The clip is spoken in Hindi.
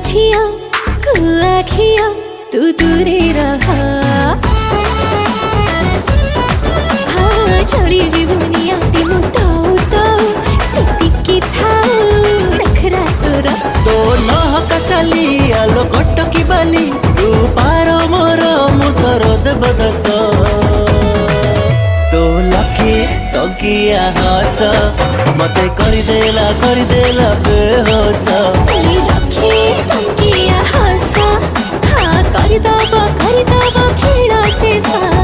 झिया कुआखिया तू दूरे रहा। हाँ चढ़ी जीवनिया दिमु ताऊ ताऊ सेतिकी थाऊ नखरा तोरा। तो नहका चाली आलो कटकी बाली तू पार मोर मु तोर देवदस। तो लखे टंकिया हस मते करदेला बेहोस। लखे टंकिया हस हाँ करदब खेड़ा शेष।